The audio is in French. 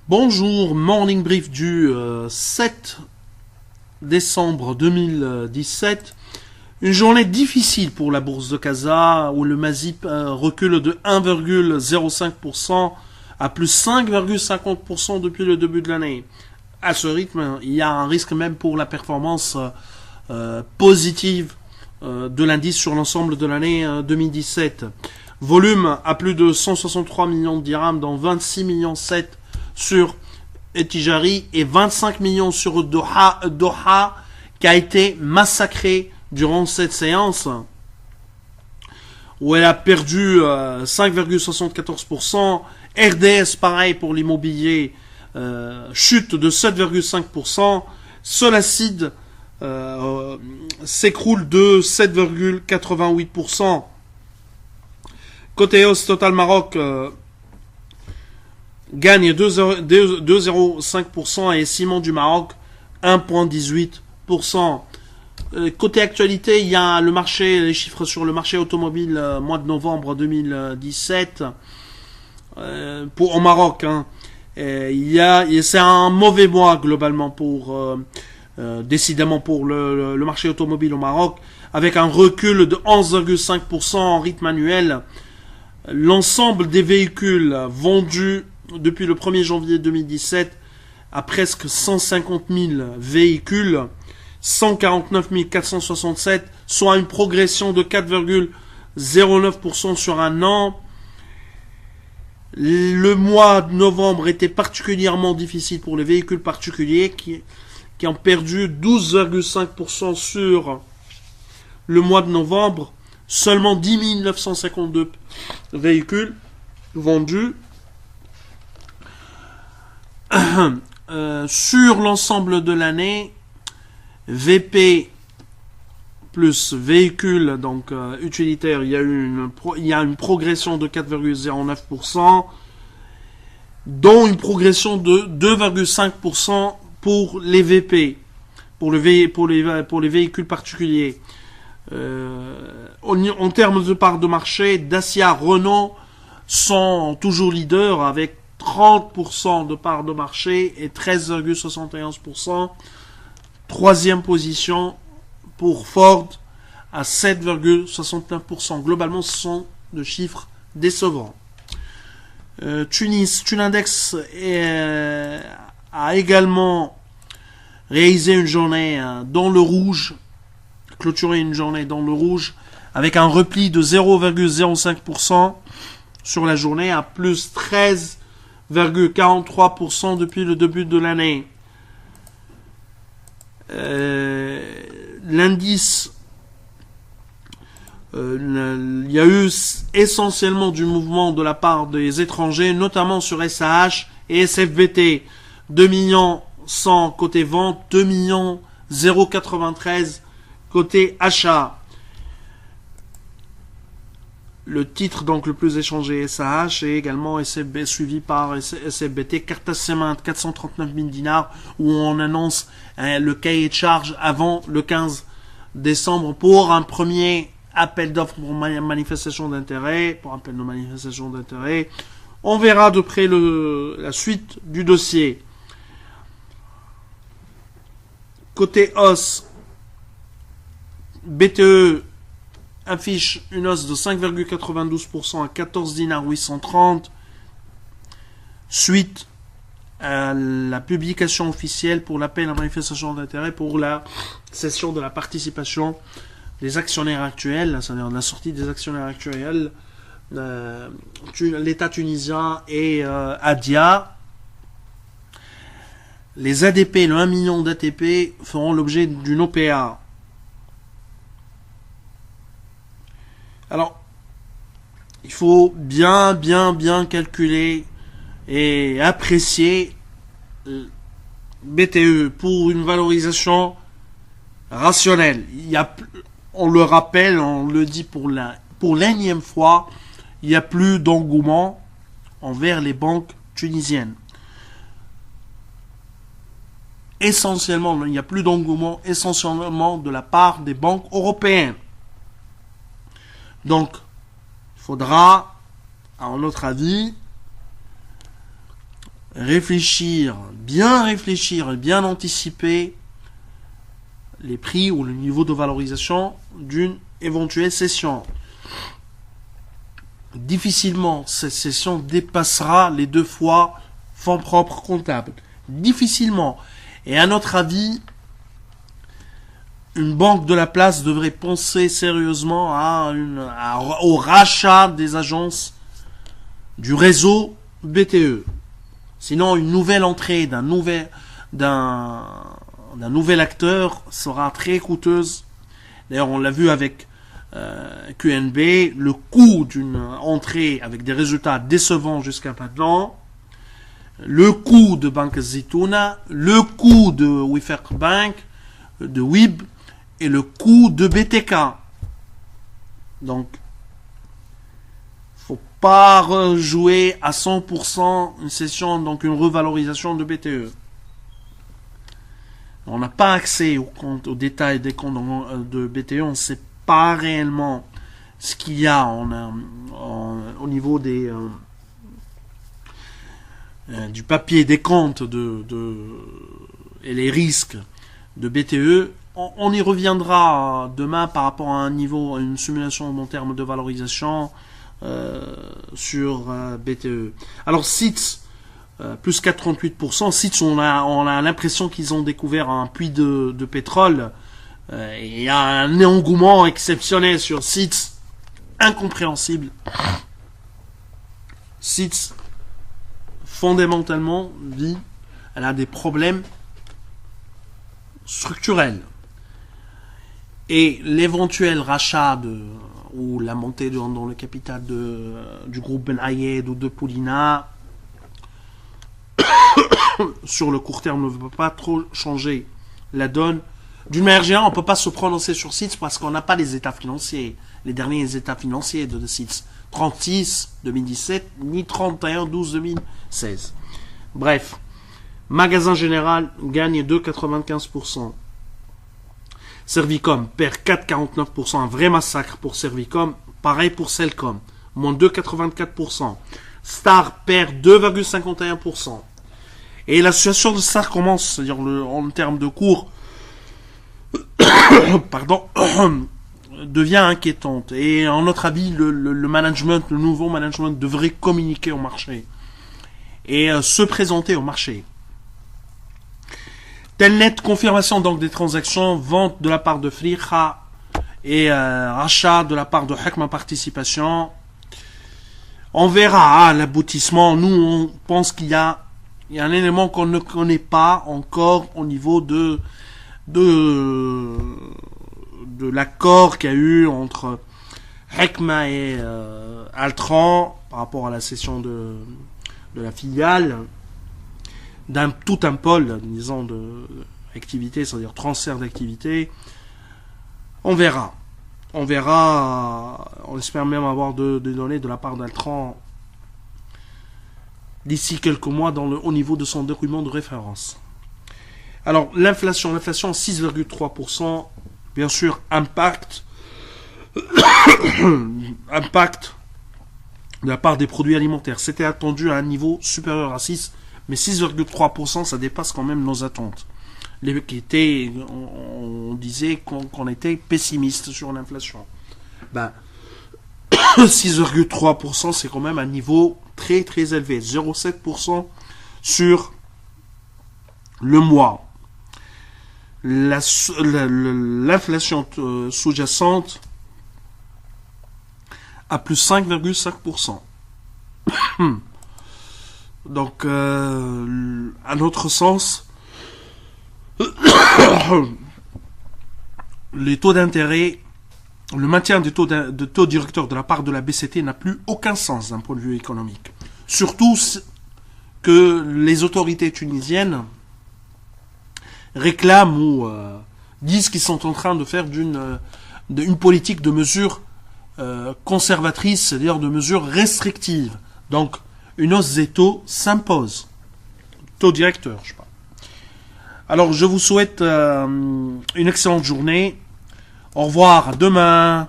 Bonjour, morning brief du 7 décembre 2017. Une journée difficile pour la bourse de Casa où le Mazip recule de 1,05% à plus 5,50% depuis le début de l'année. À ce rythme, il y a un risque même pour la performance positive de l'indice sur l'ensemble de l'année 2017. Volume à plus de 163 millions de dirhams, dont 26 millions 7 sur Etijari et 25 millions sur Doha, qui a été massacré durant cette séance, où elle a perdu 5,74%. RDS, pareil pour l'immobilier, chute de 7,5%. Solacid s'écroule de 7,88%. Côté hausse, Total Maroc gagne 2,05% et Ciment du Maroc 1,18%. Côté actualité, il y a le marché, les chiffres sur le marché automobile mois de novembre 2017 au Maroc. C'est un mauvais mois globalement décidément pour le marché automobile au Maroc, avec un recul de 11,5% en rythme annuel. L'ensemble des véhicules vendus depuis le 1er janvier 2017 à presque 150 000 véhicules, 149 467, soit une progression de 4,09% sur un an. Le mois de novembre était particulièrement difficile pour les véhicules particuliers qui ont perdu 12,5% sur le mois de novembre. Seulement 10 952 véhicules vendus. Sur l'ensemble de l'année, VP plus véhicules donc utilitaires, il y a une progression de 4,09%, dont une progression de 2,5% pour les VP, pour les véhicules particuliers. En termes de part de marché, Dacia, Renault sont toujours leaders avec 30% de part de marché et 13,71%. Troisième position pour Ford à 7,69%. Globalement, ce sont de chiffres décevants. Tunindex a également réalisé une journée dans le rouge, clôturé une journée dans le rouge, avec un repli de 0,05% sur la journée à plus 13,43% depuis le début de l'année. L'indice, il y a eu essentiellement du mouvement de la part des étrangers, notamment sur SAH et SFBT. 2 millions 100 côté vente, 2 millions 093 côté achat. Le titre donc le plus échangé SAH et également SFB, suivi par SFBT. Cartas Cement 439 000 dinars, où on annonce le cahier de charge avant le 15 décembre pour un premier appel d'offres pour manifestation d'intérêt, On verra de près la suite du dossier. Côté hausse, BTE affiche une hausse de 5,92% à 14 dinars 830 suite à la publication officielle pour l'appel à manifestation d'intérêt pour la cession de la participation des actionnaires actuels, c'est-à-dire la sortie des actionnaires actuels, l'État tunisien et Adia. Les ADP, le 1 million d'ATP feront l'objet d'une OPA. Alors, il faut bien calculer et apprécier BTE pour une valorisation rationnelle. On le rappelle, on le dit pour l'énième fois, il n'y a plus d'engouement envers les banques tunisiennes. Essentiellement, il n'y a plus d'engouement essentiellement de la part des banques européennes. Donc, il faudra, à notre avis, réfléchir et bien anticiper les prix ou le niveau de valorisation d'une éventuelle cession. Difficilement, cette cession dépassera les 2 fois fonds propres comptables. Difficilement. Et à notre avis, une banque de la place devrait penser sérieusement au rachat des agences du réseau BTE. Sinon, une nouvelle entrée d'un nouvel acteur sera très coûteuse. D'ailleurs, on l'a vu avec QNB, le coût d'une entrée avec des résultats décevants jusqu'à maintenant, le coût de Banque Zitouna, le coût de Wifaq Bank, de WIB et le coût de BTK. Donc, faut pas rejouer à 100% une session, donc une revalorisation de BTE. On n'a pas accès aux détails des comptes de BTE, on ne sait pas réellement ce qu'il y a au niveau des du papier des comptes et les risques de BTE. On y reviendra demain par rapport à une simulation en termes de valorisation sur BTE. Alors SITS, plus 4,38%. SITS, on a l'impression qu'ils ont découvert un puits de pétrole. Il y a un engouement exceptionnel sur SITS, incompréhensible. SITS, fondamentalement, elle a des problèmes structurels. Et l'éventuel rachat ou la montée dans le capital du groupe Ben Ayed ou de Poulina sur le court terme ne peut pas trop changer la donne. D'une manière générale, on ne peut pas se prononcer sur SITS parce qu'on n'a pas les états financiers, les derniers états financiers de SITS. 36 2017 ni 31-12 2016. Bref, Magasin Général gagne 2,95%. Servicom perd 4,49%, un vrai massacre pour Servicom. Pareil pour Cellcom, moins 2,84%. Star perd 2,51%. Et la situation de Star commence, c'est-à-dire en termes de cours, pardon, devient inquiétante. Et en notre avis, le nouveau management devrait communiquer au marché et se présenter au marché. Telnet, confirmation donc des transactions, vente de la part de Friha et rachat de la part de Hekma Participation. On verra l'aboutissement. Nous, on pense qu'il y a un élément qu'on ne connaît pas encore au niveau de l'accord qu'il y a eu entre Hekma et Altran par rapport à la cession de la filiale tout un pôle, disons, d'activité, c'est-à-dire transfert d'activité. On verra. On espère même avoir des données de la part d'Altran d'ici quelques mois au niveau de son document de référence. Alors, l'inflation 6,3%, bien sûr, impact de la part des produits alimentaires. C'était attendu à un niveau supérieur à 6%, mais 6,3%, ça dépasse quand même nos attentes. On disait qu'on était pessimiste sur l'inflation. 6,3%, c'est quand même un niveau très très élevé. 0,7% sur le mois. L'inflation sous-jacente à plus 5,5%. Donc, à notre sens, les taux d'intérêt, le maintien des taux directeurs de la part de la BCT n'a plus aucun sens d'un point de vue économique. Surtout que les autorités tunisiennes réclament ou disent qu'ils sont en train de faire une politique de mesures conservatrices, c'est-à-dire de mesures restrictives. Donc, une hausse des taux s'impose. Taux directeur, je parle. Alors, je vous souhaite une excellente journée. Au revoir, à demain.